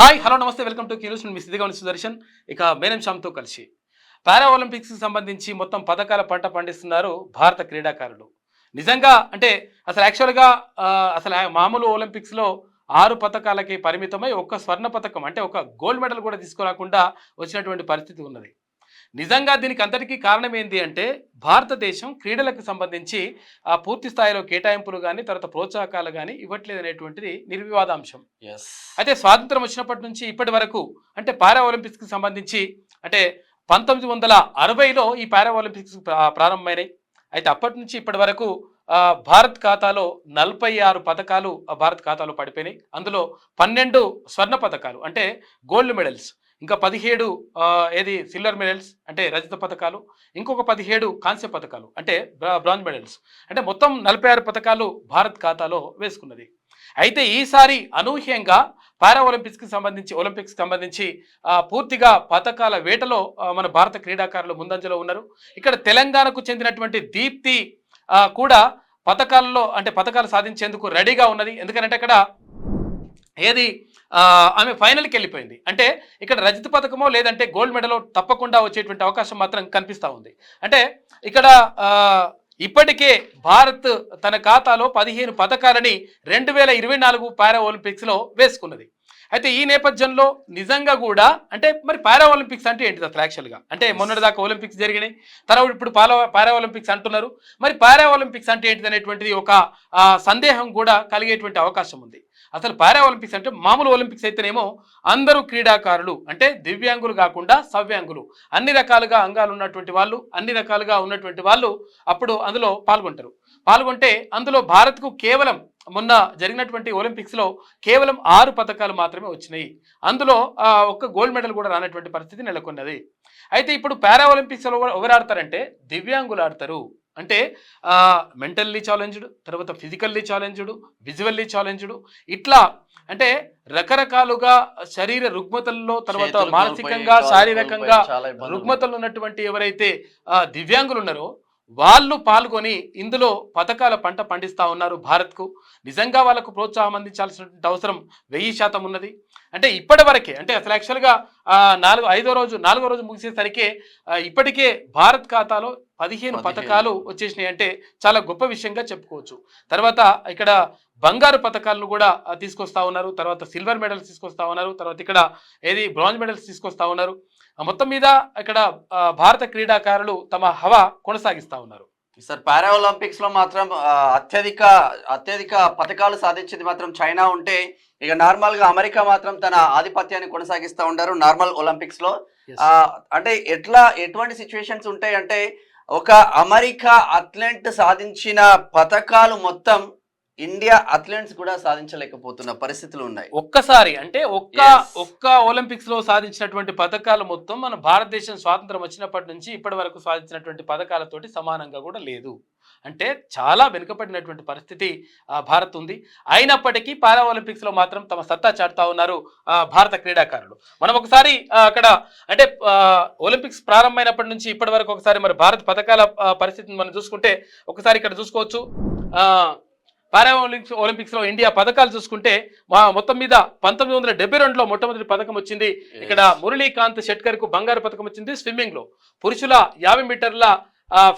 Hi hello నమస్తే welcome to cues మీ సిద్ధిగౌని సుదర్శన్. ఇక మేనం శ్యామ్తో కలిసి పారా ఒలింపిక్స్కి సంబంధించి మొత్తం పథకాల పంట పండిస్తున్నారు భారత క్రీడాకారులు. నిజంగా అంటే అసలు యాక్చువల్గా అసలు మామూలు ఒలింపిక్స్లో 6 పథకాలకి పరిమితమై ఒక్క స్వర్ణ పథకం అంటే ఒక గోల్డ్ మెడల్ కూడా తీసుకురాకుండా వచ్చినటువంటి పరిస్థితి ఉన్నది. నిజంగా దీనికి అంతటికీ కారణం ఏంటి అంటే భారతదేశం క్రీడలకు సంబంధించి పూర్తి స్థాయిలో కేటాయింపులు కానీ తర్వాత ప్రోత్సాహకాలు కానీ ఇవ్వట్లేదు అనేటువంటిది నిర్వివాదాంశం. అయితే స్వాతంత్రం వచ్చినప్పటి నుంచి ఇప్పటి వరకు అంటే పారా ఒలింపిక్స్కి సంబంధించి అంటే 1960లో ఈ పారా ఒలింపిక్స్ ప్రారంభమైనాయి. అయితే అప్పటి నుంచి ఇప్పటి వరకు భారత్ ఖాతాలో 46 పథకాలు భారత్ ఖాతాలో పడిపోయినాయి. అందులో 12 స్వర్ణ పథకాలు అంటే గోల్డ్ మెడల్స్, ఇంకా 17 ఏది సిల్వర్ మెడల్స్ అంటే రజత పథకాలు, ఇంకొక 17 కాంస్య పథకాలు అంటే బ్రాంజ్ మెడల్స్, అంటే మొత్తం 46 పథకాలు భారత్ ఖాతాలో వేసుకున్నది. అయితే ఈసారి అనూహ్యంగా పారా ఒలింపిక్స్కి సంబంధించి పూర్తిగా పథకాల వేటలో మన భారత క్రీడాకారులు ముందంజలో ఉన్నారు. ఇక్కడ తెలంగాణకు చెందినటువంటి దీప్తి కూడా పథకాలు సాధించేందుకు రెడీగా ఉన్నది. ఎందుకంటే అక్కడ ఏది ఆమె ఫైనల్కి వెళ్ళిపోయింది. అంటే ఇక్కడ రజత పథకమో లేదంటే గోల్డ్ మెడలో తప్పకుండా వచ్చేటువంటి అవకాశం మాత్రం కనిపిస్తూ ఉంది. అంటే ఇక్కడ ఇప్పటికే భారత్ తన ఖాతాలో 15 పథకాలని 2024 పారా ఒలింపిక్స్లో వేసుకున్నది. అయితే ఈ నేపథ్యంలో నిజంగా కూడా అంటే మరి పారా ఒలింపిక్స్ అంటే ఏంటిది అసలు యాక్చువల్గా అంటే మొన్నటిదాకా ఒలింపిక్స్ జరిగినాయి, తర్వాత ఇప్పుడు పారా ఒలింపిక్స్ అంటున్నారు. మరి పారా ఒలింపిక్స్ అంటే ఏంటిది అనేటువంటిది ఒక సందేహం కూడా కలిగేటువంటి అవకాశం ఉంది. అసలు పారా ఒలింపిక్స్ అంటే మామూలు ఒలింపిక్స్ అయితేనేమో అందరూ క్రీడాకారులు అంటే దివ్యాంగులు కాకుండా సవ్యాంగులు అన్ని రకాలుగా అంగాలు ఉన్నటువంటి వాళ్ళు అప్పుడు అందులో పాల్గొంటే అందులో భారత్కు కేవలం మొన్న జరిగినటువంటి ఒలింపిక్స్లో కేవలం 6 పథకాలు మాత్రమే వచ్చినాయి. అందులో ఒక్క గోల్డ్ మెడల్ కూడా రానటువంటి పరిస్థితి నెలకొన్నది. అయితే ఇప్పుడు పారా ఒలింపిక్స్లో ఎవరు ఆడతారంటే దివ్యాంగులు ఆడతారు. అంటే మెంటల్లీ ఛాలెంజ్డ్, తర్వాత ఫిజికల్లీ ఛాలెంజ్డ్, విజువల్లీ ఛాలెంజ్డ్, ఇట్లా అంటే రకరకాలుగా శరీర రుగ్మతల్లో తర్వాత మానసికంగా శారీరకంగా రుగ్మతలు ఉన్నటువంటి ఎవరైతే దివ్యాంగులు ఉన్నారో వాళ్ళు పాల్గొని ఇందులో పథకాల పంట పండిస్తూ ఉన్నారు భారత్కు. నిజంగా వాళ్ళకు ప్రోత్సాహం అందించాల్సినటువంటి అవసరం 1000% ఉన్నది. అంటే ఇప్పటి వరకే అంటే అసలు యాక్చువల్గా 4వ రోజు ముగిసేసరికి ఇప్పటికే భారత్ ఖాతాలో 15 పథకాలు వచ్చేసినాయి. అంటే చాలా గొప్ప విషయంగా చెప్పుకోవచ్చు. తర్వాత ఇక్కడ బంగారు పథకాలను కూడా తీసుకొస్తా ఉన్నారు, తర్వాత సిల్వర్ మెడల్స్ తీసుకొస్తా ఉన్నారు, తర్వాత ఇక్కడ బ్రాంజ్ మెడల్స్ తీసుకొస్తా ఉన్నారు. మొత్తం మీద ఇక్కడ భారత క్రీడాకారులు తమ హవా కొనసాగిస్తా ఉన్నారు. సార్ పారా ఒలింపిక్స్ లో మాత్రం అత్యధిక పథకాలు సాధించింది మాత్రం చైనా ఉంటే, ఇక నార్మల్ గా అమెరికా మాత్రం తన ఆధిపత్యాన్ని కొనసాగిస్తూ ఉంటారు నార్మల్ ఒలింపిక్స్ లో. అంటే ఎటువంటి సిచ్యువేషన్స్ ఉంటాయి అంటే ఒక అమెరికా అథ్లెట్ సాధించిన పథకాలు మొత్తం ఇండియా అథ్లెట్స్ కూడా సాధించలేకపోతున్న పరిస్థితులు ఉన్నాయి. ఒక్కసారి అంటే ఒక్క ఒలింపిక్స్ లో సాధించినటువంటి పథకాలు మొత్తం మన భారతదేశం స్వాతంత్రం వచ్చినప్పటి నుంచి ఇప్పటి వరకు సాధించినటువంటి పథకాలతోటి సమానంగా కూడా లేదు. అంటే చాలా వెనుకబడినటువంటి పరిస్థితి భారత్ ఉంది. అయినప్పటికీ పారా ఒలింపిక్స్ లో మాత్రం తమ సత్తా చాటుతా ఉన్నారు భారత క్రీడాకారులు. మనం ఒకసారి అక్కడ అంటే ఒలింపిక్స్ ప్రారంభమైనప్పటి నుంచి ఇప్పటి వరకు ఒకసారి మరి భారత పథకాల పరిస్థితిని మనం చూసుకుంటే ఒకసారి ఇక్కడ చూసుకోవచ్చు. పారా ఒలింపిక్స్ లో ఇండియా పథకాలు చూసుకుంటే మొత్తం మీద 1972లో మొట్టమొదటి పథకం వచ్చింది. ఇక్కడ మురళీకాంత్ షెట్కర్ కు బంగారు పథకం వచ్చింది. స్విమ్మింగ్ లో పురుషుల 50 మీటర్ల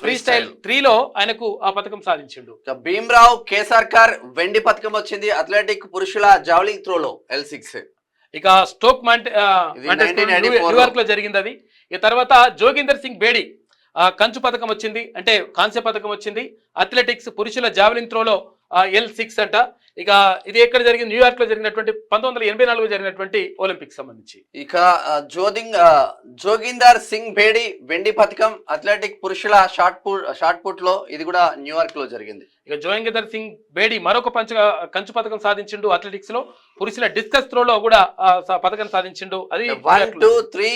ఫ్రీ స్టైల్ 3లో ఆయనకు ఆ పథకం సాధించిండు. భీమ్రావ్ కేసార్కర్ వెండి పథకం వచ్చింది. అథ్లెటిక్ పురుషుల జావలింగ్ త్రోలో L6. ఇక స్టోక్ న్యూయార్క్ లో జరిగింది అది. ఇక తర్వాత జోగిందర్ సింగ్ బేడి కంచు పథకం వచ్చింది, అంటే కాంస్య పథకం వచ్చింది. అథ్లెటిక్స్ పురుషుల జావలిన్ త్రోలో L6 అంట. ఇక ఇది ఎక్కడ జరిగింది? న్యూయార్క్ లో జరిగినటువంటి 1984 జరిగినటువంటి ఒలింపిక్స్ సంబంధించి. ఇక జోగిందర్ సింగ్ బేడి వెండి పథకం అథ్లెటిక్ పురుషుల షార్ట్ పుట్ లో, ఇది కూడా న్యూయార్క్ లో జరిగింది. ఇక జోగిందర్ సింగ్ బేడి మరొక కంచు పథకం సాధించిండు అథ్లెటిక్స్ లో. పురుషుల డిస్కస్ త్రోలో కూడా పథకం సాధించిండు. అది 1, 2, 3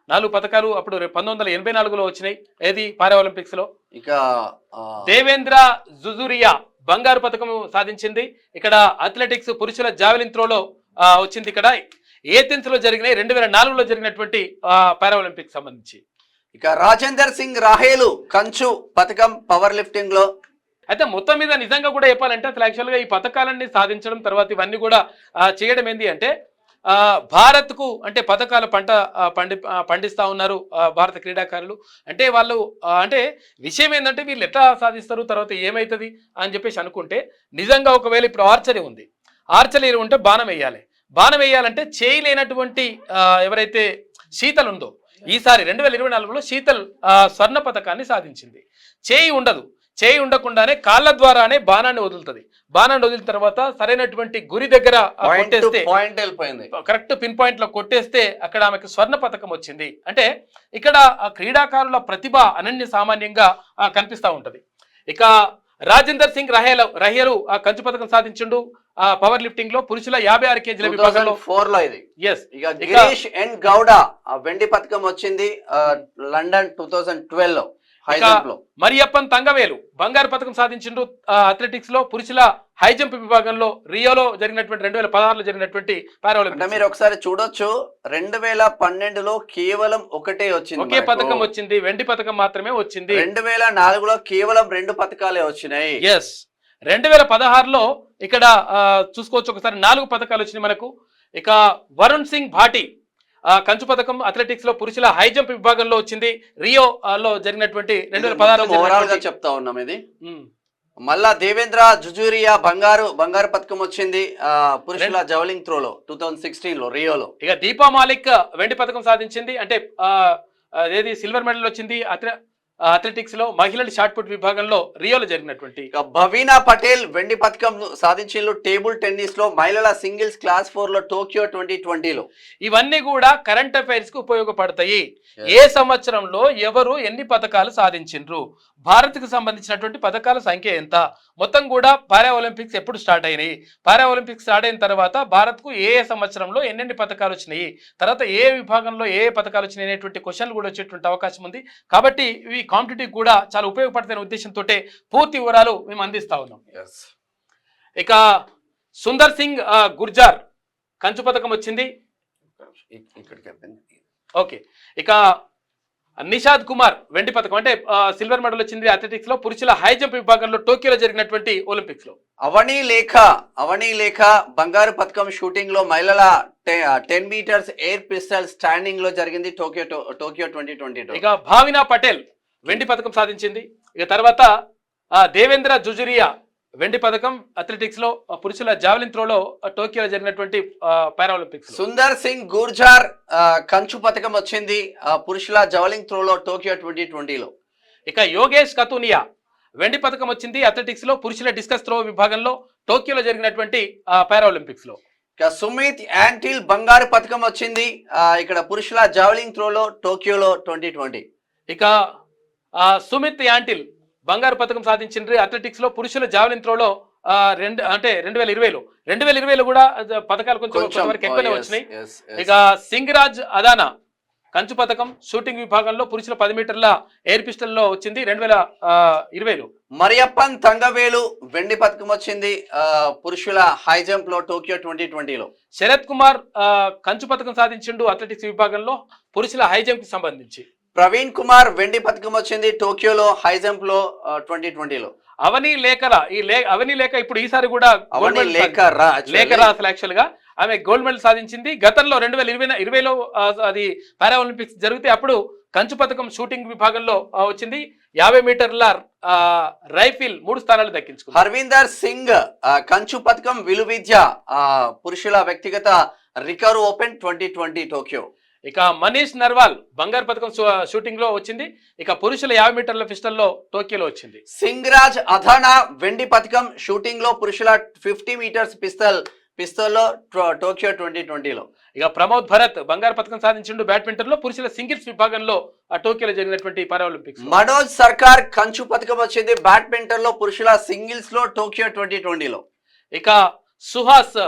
4 పథకాలు అప్పుడు 1984లో వచ్చినాయి. ఏది పారా ఒలింపిక్స్ లో. ఇక దేవేంద్ర జుజురియా బంగారు పథకం సాధించింది. ఇక్కడ అథ్లెటిక్స్ పురుషుల జావెలిన్ త్రోలో వచ్చింది. ఇక్కడ ఏథెన్స్ లో జరిగినాయి 2004లో జరిగినటువంటి పారా ఒలింపిక్స్ సంబంధించి. ఇక రాజేందర్ సింగ్ రాహేలు కంచు పథకం పవర్ లిఫ్టింగ్ లో. అయితే మొత్తం మీద నిజంగా కూడా చెప్పాలంటే అసలు యాక్చువల్గా ఈ పథకాలన్నీ సాధించడం తర్వాత ఇవన్నీ కూడా చేయడం ఏంటి అంటే భారత్కు అంటే పథకాల పండిస్తా ఉన్నారు భారత క్రీడాకారులు. అంటే వాళ్ళు అంటే విషయం ఏంటంటే వీళ్ళు ఎట్లా సాధిస్తారు, తర్వాత ఏమవుతుంది అని చెప్పేసి అనుకుంటే, నిజంగా ఒకవేళ ఇప్పుడు ఆర్చరీ ఉంది, ఆర్చరీ ఉంటే బాణం వేయాలి, బాణం వేయాలంటే చేయలేనటువంటి ఎవరైతే శీతల్ ఉందో, ఈసారి 2024లో శీతల్ స్వర్ణ పథకాన్ని సాధించింది. చేయి ఉండదు, చేయి ఉండకుండానే కాళ్ళ ద్వారానే బాణాన్ని వదులుతుంది. బాణాన్ని వదిలిన తర్వాత సరైనటువంటి గురి దగ్గర కొట్టేస్తే, కరెక్ట్ పిన్ పాయింట్ లో కొట్టేస్తే అక్కడ ఆమెకు స్వర్ణ పథకం వచ్చింది. అంటే ఇక్కడ క్రీడాకారుల ప్రతిభ అనన్య సామాన్యంగా కనిపిస్తూ ఉంటది. ఇక రాజేందర్ సింగ్ రహేలు కంచు పథకం సాధించిండు పవర్ లిఫ్టింగ్ లో పురుషుల 56 కేజీల విభాగంలో 4 లో ఇది. గిరీష్ ఎన్ గౌడ వెండి పథకం వచ్చింది లండన్ 2012 లో. మరియప్పన్ తంగవేలు బంగారు పథకం సాధించిండు అథ్లెటిక్స్ లో పురుషుల హై జంప్ విభాగంలో రియోలో జరిగినటువంటి 2016లో జరిగినటువంటి పారాలింపిక్స్. మీరు ఒకసారి చూడొచ్చు, 2012లో కేవలం ఒకటే వచ్చింది, ఒకే పథకం వచ్చింది, వెండి పథకం మాత్రమే వచ్చింది. 2004లో కేవలం 2 పథకాలే వచ్చినాయి. ఎస్, 2016లో ఇక్కడ చూసుకోవచ్చు ఒకసారి 4 పథకాలు వచ్చినాయి మనకు. ఇక వరుణ్ సింగ్ భాటి కంచు పథకం అథ్లెటిక్స్ లో పురుషుల హై జంప్ విభాగంలో వచ్చింది, రియో లో జరిగినటువంటి 2016 చెప్తా ఉన్నాం ఇది. మళ్ళా దేవేంద్ర జుజూరియా బంగారు పథకం వచ్చింది పురుషుల జవలింగ్ త్రోలో 2016లో రియోలో. ఇక దీపా మాలిక్ వెండి పథకం సాధించింది, అంటే ఏది సిల్వర్ మెడల్ వచ్చింది అథ్లెటిక్స్ లో మహిళల షాట్ పుట్ విభాగంలో రియోలో జరిగినటువంటి. భవీనా పటేల్ వెండి పథకం సాధించిన టేబుల్ టెన్నిస్ లో మహిళల సింగిల్స్ క్లాస్ 4 లో టోక్యో 2020లో. ఇవన్నీ కూడా కరెంట్ అఫైర్స్ కు ఉపయోగపడతాయి. ఏ సంవత్సరంలో ఎవరు ఎన్ని పథకాలు సాధించిండ్రు, భారత్ కు సంబంధించినటువంటి పథకాల సంఖ్య ఎంత, మొత్తం కూడా పారా ఒలింపిక్స్ ఎప్పుడు స్టార్ట్ అయినాయి, పారా ఒలింపిక్స్ స్టార్ట్ అయిన తర్వాత భారత్ కు ఏ సంవత్సరంలో ఎన్నెన్ని పథకాలు వచ్చినాయి, తర్వాత ఏ విభాగంలో ఏ పథకాలు వచ్చినాయి అనేటువంటి క్వశ్చన్లు కూడా వచ్చేటువంటి అవకాశం ఉంది. కాబట్టి ఇవి కాంపిటేటివ్ కూడా చాలా ఉపయోగపడుతున్న ఉద్దేశంతో పూర్తి వివరాలు మేము అందిస్తా ఉన్నాం. ఇక సుందర్ సింగ్ గుర్జార్ కంచు పథకం వచ్చింది. ఓకే, ఇక నిషాద్ కుమార్ వెండి పథకం అంటే సిల్వర్ మెడల్ వచ్చింది అథ్లెటిక్స్ లో పురుషుల హై జంప్ విభాగంలో టోక్యోలో జరిగినటువంటి ఒలింపిక్స్ లో. అవనీ లేఖ బంగారు పథకం షూటింగ్ లో మహిళల 10 మీటర్స్ ఎయిర్ పిస్టల్ స్టాండింగ్ లో జరిగింది టోక్యో 2020. ఇక భావినా పటేల్ వెండి పథకం సాధించింది. ఇక తర్వాత దేవేంద్ర జుజురియా వెండి పథకం అథ్లెటిక్స్ లో పురుషుల జావెలిన్ త్రోలో టోక్యోలో జరిగినటువంటి పారాలింపిక్స్. సుందర్ సింగ్ గుర్జార్ కంచు పథకం వచ్చింది పురుషుల జావెలిన్ త్రోలో టోక్యో 2020లో. ఇక యోగేష్ కతూనియా వెండి పథకం వచ్చింది అథ్లెటిక్స్ లో పురుషుల డిస్కస్ త్రో విభాగంలో టోక్యోలో జరిగినటువంటి పారాలింపిక్స్ లో. ఇక సుమిత్ యాంటిల్ బంగారు పథకం వచ్చింది ఇక్కడ పురుషుల జావెలిన్ త్రోలో టోక్యోలో 2020. ఇక సుమిత్ యాంటిల్ బంగారు పథకం సాధించిండ్రు అథ్లెటిక్స్ లో పురుషుల జావెలిన్ త్రోలో 2020లో కూడా పథకాలు కొంచెం వరకు ఎక్కువనే వచ్చినాయి. ఇక సింగరాజ్ అదానా కంచు పథకం షూటింగ్ విభాగంలో పురుషుల 10 మీటర్ల ఎయిర్ పిస్టల్ లో వచ్చింది 2020లో. మరియప్పన్ తంగవేలు వెండి పథకం వచ్చింది పురుషుల హై జంప్ లో టోక్యో 2020లో. శరత్ కుమార్ కంచు పథకం సాధించిండు అథ్లెటిక్స్ విభాగంలో పురుషుల హై జంప్ కి సంబంధించి. ప్రవీణ్ కుమార్ వెండి పథకం వచ్చింది టోక్యోలో హై జంప్ లో 2020లో. అవనీ లేఖ ఇప్పుడు ఈసారి కూడా లేఖరా అసలు యాక్చువల్ గా ఆమె గోల్డ్ మెడల్ సాధించింది. గతంలో 2020లో అది పారా ఒలింపిక్స్ జరిగితే అప్పుడు కంచు పథకం షూటింగ్ విభాగంలో వచ్చింది. 50 మీటర్ల రైఫిల్ 3 స్థానాలు దక్కించుకుంది. హర్వీందర్ సింగ్ కంచు పథకం విలువిద్య పురుషుల వ్యక్తిగత రికర్వ్ ఓపెన్ 2020 టోక్యో. ఇక మనీష్ నర్వాల్ బంగారు పథకం షూటింగ్ లో వచ్చింది. ఇక పురుషుల 50 మీటర్ల పిస్టల్ లో టోక్యోలో వచ్చింది. సింగరాజ్ అథానా వెండి పథకం షూటింగ్ లో పురుషుల 50 మీటర్స్ పిస్తల్లో టోక్యో 2020లో. ఇక ప్రమోద్ భరత్ బంగారు పథకం సాధించిండు బ్యాడ్మింటన్ లో పురుషుల సింగిల్స్ విభాగంలో టోక్యోలో జరిగినటువంటి పారాలింపిక్స్. మనోజ్ సర్కార్ కంచు పథకం వచ్చింది బ్యాడ్మింటన్ లో పురుషుల సింగిల్స్ లో టోక్యో 2020లో. ఇక సుహాస్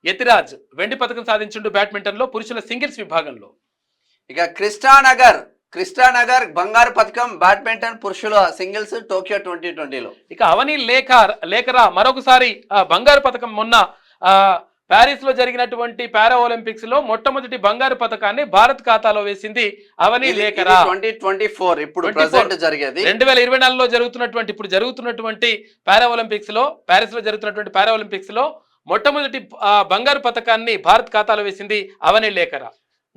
యతిరాజ్ వెండి పథకం సాధించిండు బ్యాడ్మింటన్ లో పురుషుల సింగిల్స్ విభాగంలో. ఇక కృష్ణానగర్ బంగారు పథకం బ్యాడ్మింటన్ పురుషుల సింగిల్స్ టోక్యో 2020లో. ఇక అవనీ లేఖరా మరొకసారి బంగారు పథకం మొన్న ప్యారిస్ లో జరిగినటువంటి పారా ఒలింపిక్స్ లో మొట్టమొదటి బంగారు పథకాన్ని భారత్ ఖాతాలో వేసింది అవని లేఖరా. 2024 ఇప్పుడు ప్రెజెంట్ జరిగేది 2024లో జరుగుతున్నటువంటి పారా ఒలింపిక్స్ లో ప్యారిస్ లో జరుగుతున్నటువంటి పారా ఒలింపిక్స్ లో మొట్టమొదటి బంగారు పథకాన్ని భారత్ ఖాతాలో వేసింది అవని లేఖరా.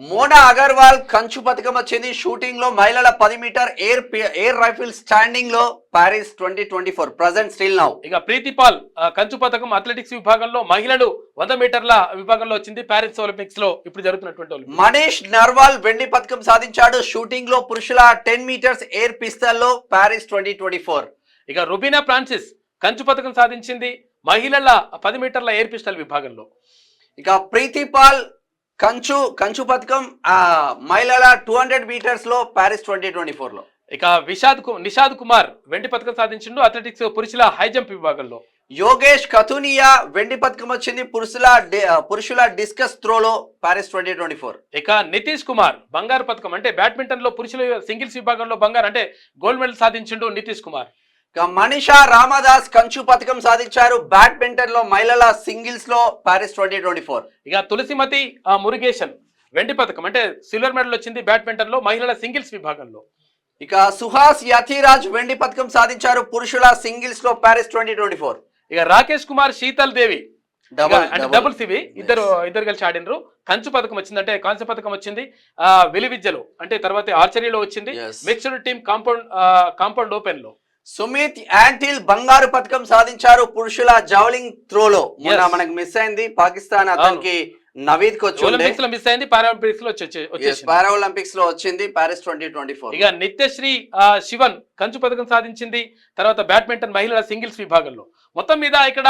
మోనా అగర్వాల్ కంచు పథకం వచ్చింది షూటింగ్ లో మహిళల 10 మీటర్ ఎయిర్ రైఫిల్ స్టాండింగ్ లో పారిస్ 2024 ప్రెజెంట్ స్టిల్ నౌ. ఇక ప్రీతిపాల్ కంచు పథకం అథ్లెటిక్స్ విభాగంలో మహిళలు 100 మీటర్ల విభాగంలో వచ్చింది ప్యారిస్ ఒలింపిక్స్ లో ఇప్పుడు జరుగుతున్నటువంటి. మనీష్ నర్వాల్ వెండి పథకం సాధించాడు షూటింగ్ లో పురుషుల 10 మీటర్స్ ఎయిర్ పిస్తల్ లో పారిస్ 2024. ఇక రుబీనా ఫ్రాన్సిస్ కంచు పథకం సాధించింది మహిళల 10 మీటర్ల ఎయిర్ పిస్టల్ విభాగంలో. ఇక ప్రీతిపాల్ కంచు పథకం మహిళల 200 మీటర్స్ లో పారిస్ 2024 లో. ఇక నిషాద్ కుమార్ వెండి పథకం సాధించిండు అథ్లెటిక్స్ పురుషుల హై జంప్ విభాగంలో. యోగేష్ కథునియా వెండి పథకం వచ్చింది పురుషుల డిస్కస్ త్రోలో పారిస్ 2024. ఇక నితీష్ కుమార్ బంగారు పథకం అంటే బ్యాడ్మింటన్ లో పురుషుల సింగిల్స్ విభాగంలో బంగారు అంటే గోల్డ్ మెడల్ సాధించిండు నితీష్ కుమార్. ఇక మనీషా రామదాస్ కంచు పథకం సాధించారు బ్యాడ్మింటన్ లో మహిళల సింగిల్స్ లో పారిస్ 2024. ఇక తులసిమతి మురుగేషన్ వెండి పథకం అంటే సిల్వర్ మెడల్ వచ్చింది బ్యాడ్మింటన్ లో మహిళల సింగిల్స్ విభాగంలో. ఇక సుహాస్ యతిరాజ్ వెండి పథకం సాధించారు పురుషుల సింగిల్స్ లో పారిస్ 2024. ఇక రాకేష్ కుమార్ శీతల్ దేవి డబుల్స్ ఇవి ఇద్దరు కలిసి ఆడినరు. కంచు పథకం వచ్చింది అంటే కాంస్య పథకం వచ్చింది విలువిద్యలో అంటే తర్వాత ఆర్చరీలో వచ్చింది మిక్స్డ్ టీమ్ కాంపౌండ్ ఓపెన్ లో. సుమిత్ యాంటిల్ బంగారు పథకం సాధించారు పురుషుల జౌలింగ్ త్రోలో. మొన్న మనకు మిస్ అయింది పాకిస్తాన్ అతనికి నవీద్ కి ఒలింపిక్స్ లో మిస్ అయింది పారాలింపిక్స్ లో పారాలింపిక్స్ లో వచ్చింది పారిస్ 2024. ఇక నిత్యశ్రీ శివన్ కంచు పథకం సాధించింది తర్వాత బ్యాడ్మింటన్ మహిళల సింగిల్స్ విభాగంలో. మొత్తం మీద ఇక్కడ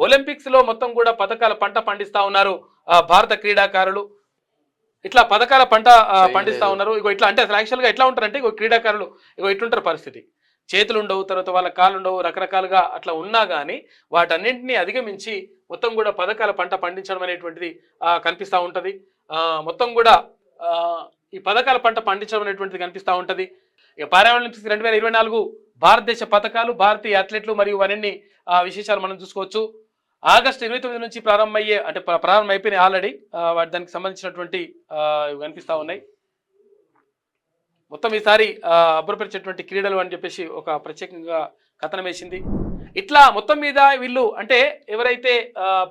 ఒలింపిక్స్ లో మొత్తం కూడా పథకాల పంట పండిస్తా ఉన్నారు భారత క్రీడాకారులు. ఇట్లా పథకాల పంట పండిస్తా ఉన్నారు. ఇగో ఇట్లా అంటే అసలు యాక్చువల్ గా ఎట్లా ఉంటారంటే ఇగో క్రీడాకారులు ఇగో ఇట్లుంటారు పరిస్థితి. చేతులు ఉండవు, తర్వాత వాళ్ళ కాళ్ళు ఉండవు, రకరకాలుగా అట్లా ఉన్నా కానీ వాటన్నింటినీ అధిగమించి మొత్తం కూడా పథకాల పంట పండించడం అనేటువంటిది కనిపిస్తూ ఉంటుంది. మొత్తం కూడా ఈ పథకాల పంట పండించడం అనేటువంటిది కనిపిస్తూ ఉంటుంది. ఇక పారాలింపిక్స్ 2024 భారతదేశ పథకాలు భారతీయ అథ్లెట్లు మరియు అన్ని విశేషాలు మనం చూసుకోవచ్చు. ఆగస్టు 29 నుంచి ప్రారంభమైపోయినాయి ఆల్రెడీ. దానికి సంబంధించినటువంటి కనిపిస్తూ ఉన్నాయి. మొత్తం ఈసారి అబ్బురపరిచేటువంటి క్రీడలు అని చెప్పేసి ఒక ప్రత్యేకంగా కథనం వేసింది. ఇట్లా మొత్తం మీద వీళ్ళు అంటే ఎవరైతే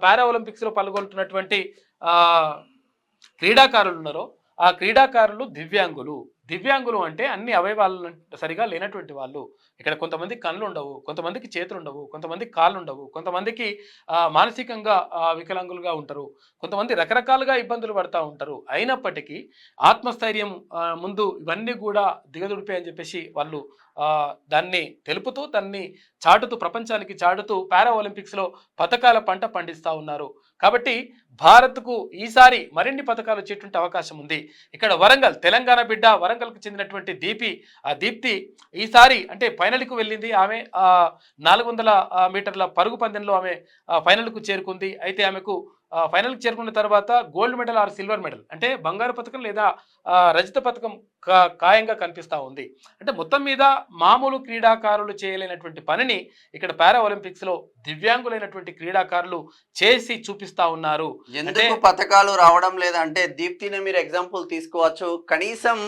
పారా ఒలింపిక్స్ లో పాల్గొంటున్నటువంటి క్రీడాకారులు ఉన్నారో ఆ క్రీడాకారులు దివ్యాంగులు అంటే అన్ని అవయవాలు సరిగా లేనటువంటి వాళ్ళు. ఇక్కడ కొంతమంది కళ్ళు ఉండవు, కొంతమందికి చేతులు ఉండవు, కొంతమందికి కాళ్ళు ఉండవు, కొంతమందికి మానసికంగా వికలాంగులుగా ఉంటారు, కొంతమంది రకరకాలుగా ఇబ్బందులు పడుతూ ఉంటారు. అయినప్పటికీ ఆత్మస్థైర్యం ముందు ఇవన్నీ కూడా దిగదుడిపే అని చెప్పేసి వాళ్ళు దాన్ని తెలుపుతూ దాన్ని చాటుతూ ప్రపంచానికి చాటుతూ పారా ఒలింపిక్స్ లో పథకాల పంట పండిస్తూ ఉన్నారు. కాబట్టి భారత్కు ఈసారి మరిన్ని పథకాలు వచ్చేటువంటి అవకాశం ఉంది. ఇక్కడ వరంగల్ తెలంగాణ బిడ్డ వరంగల్కు చెందినటువంటి దీప్తి ఈసారి అంటే ఫైనల్కు వెళ్ళింది. ఆమె 400 మీటర్ల పరుగు పందెంలో ఆమె ఫైనల్కు చేరుకుంది. అయితే ఆమెకు ఫైనల్కి చేరుకున్న తర్వాత gold medal are silver medal అంటే బంగారు పథకం లేదా రజత పథకం ఖాయంగా కనిపిస్తూ ఉంది. అంటే మొత్తం మీద మామూలు క్రీడాకారులు చేయలేనటువంటి పనిని ఇక్కడ పారా ఒలింపిక్స్ లో దివ్యాంగులైనటువంటి క్రీడాకారులు చేసి చూపిస్తా ఉన్నారు. ఎందుకు పథకాలు రావడం లేదంటే దీప్తిని మీరు ఎగ్జాంపుల్ తీసుకోవచ్చు. కనీసం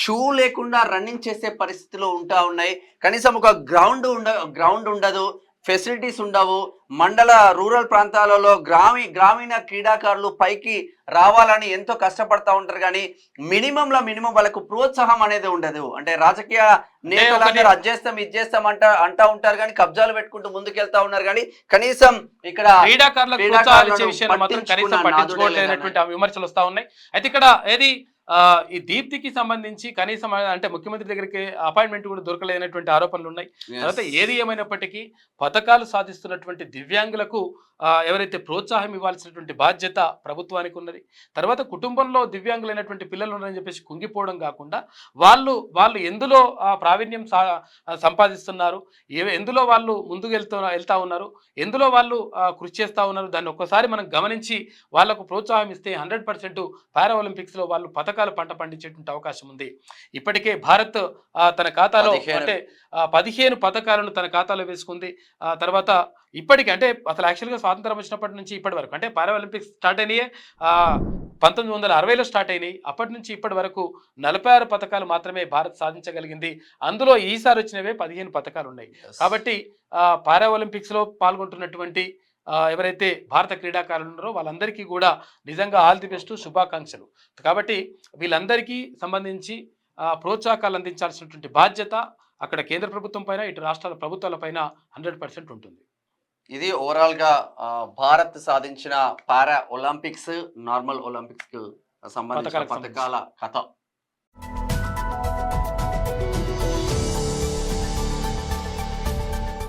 షూ లేకుండా రన్నింగ్ చేసే పరిస్థితిలో ఉన్నాయి. కనీసం ఒక గ్రౌండ్ ఉండదు, ఫెసిలిటీస్ ఉండవు. మండల రూరల్ ప్రాంతాలలో గ్రామీణ క్రీడాకారులు పైకి రావాలని ఎంతో కష్టపడతా ఉంటారు కానీ మినిమం వాళ్ళకు ప్రోత్సాహం అనేది ఉండదు. అంటే రాజకీయ నేతలందరూ అది చేస్తాం అంటా ఉంటారు కానీ కబ్జాలు పెట్టుకుంటూ ముందుకెళ్తా ఉన్నారు కానీ కనీసం ఇక్కడ విమర్శలు వస్తా ఉన్నాయి. అయితే ఇక్కడ ఏది ఈ దీప్తికి సంబంధించి కనీసం అంటే ముఖ్యమంత్రి దగ్గరికి అపాయింట్మెంట్ కూడా దొరకలేనటువంటి ఆరోపణలు ఉన్నాయి. తర్వాత ఏది ఏమైనప్పటికీ పథకాలు సాధిస్తున్నటువంటి దివ్యాంగులకు ఎవరైతే ప్రోత్సాహం ఇవ్వాల్సినటువంటి బాధ్యత ప్రభుత్వానికి ఉన్నది. తర్వాత కుటుంబంలో దివ్యాంగులైనటువంటి పిల్లలు ఉన్నారని చెప్పేసి కుంగిపోవడం కాకుండా వాళ్ళు ఎందులో ప్రావీణ్యం సంపాదిస్తున్నారు, ఎందులో వాళ్ళు ముందుకు వెళ్తా ఉన్నారు, ఎందులో వాళ్ళు కృషి చేస్తూ ఉన్నారు, దాన్ని ఒక్కసారి మనం గమనించి వాళ్లకు ప్రోత్సాహం ఇస్తే 100% పారా ఒలింపిక్స్లో వాళ్ళు పథకాలు పంట పండించేటువంటి అవకాశం ఉంది. ఇప్పటికే భారత్ తన ఖాతాలో అంటే 15 పథకాలను తన ఖాతాలో వేసుకుంది. తర్వాత ఇప్పటికీ అంటే అసలు యాక్చువల్గా స్వాతంత్రం వచ్చినప్పటి నుంచి ఇప్పటి వరకు అంటే పారా ఒలింపిక్స్ స్టార్ట్ అయినాయే 1960లో స్టార్ట్ అయినాయి. అప్పటి నుంచి ఇప్పటి వరకు 46 పథకాలు మాత్రమే భారత్ సాధించగలిగింది. అందులో ఈసారి వచ్చినవే 15 పథకాలు ఉన్నాయి. కాబట్టి పారా ఒలింపిక్స్లో పాల్గొంటున్నటువంటి ఎవరైతే భారత క్రీడాకారులు ఉన్నారో వాళ్ళందరికీ కూడా నిజంగా ఆల్ ది బెస్ట్, శుభాకాంక్షలు. కాబట్టి వీళ్ళందరికీ సంబంధించి ప్రోత్సాహకాలు అందించాల్సినటువంటి బాధ్యత అక్కడ కేంద్ర ప్రభుత్వం పైన, ఇటు రాష్ట్రాల ప్రభుత్వాల పైన 100% ఉంటుంది. ఇది ఓవరాల్ గా భారత్ సాధించిన పారా ఒలింపిక్స్, నార్మల్ ఒలింపిక్స్ కు సంబంధించిన పథకాల కథ.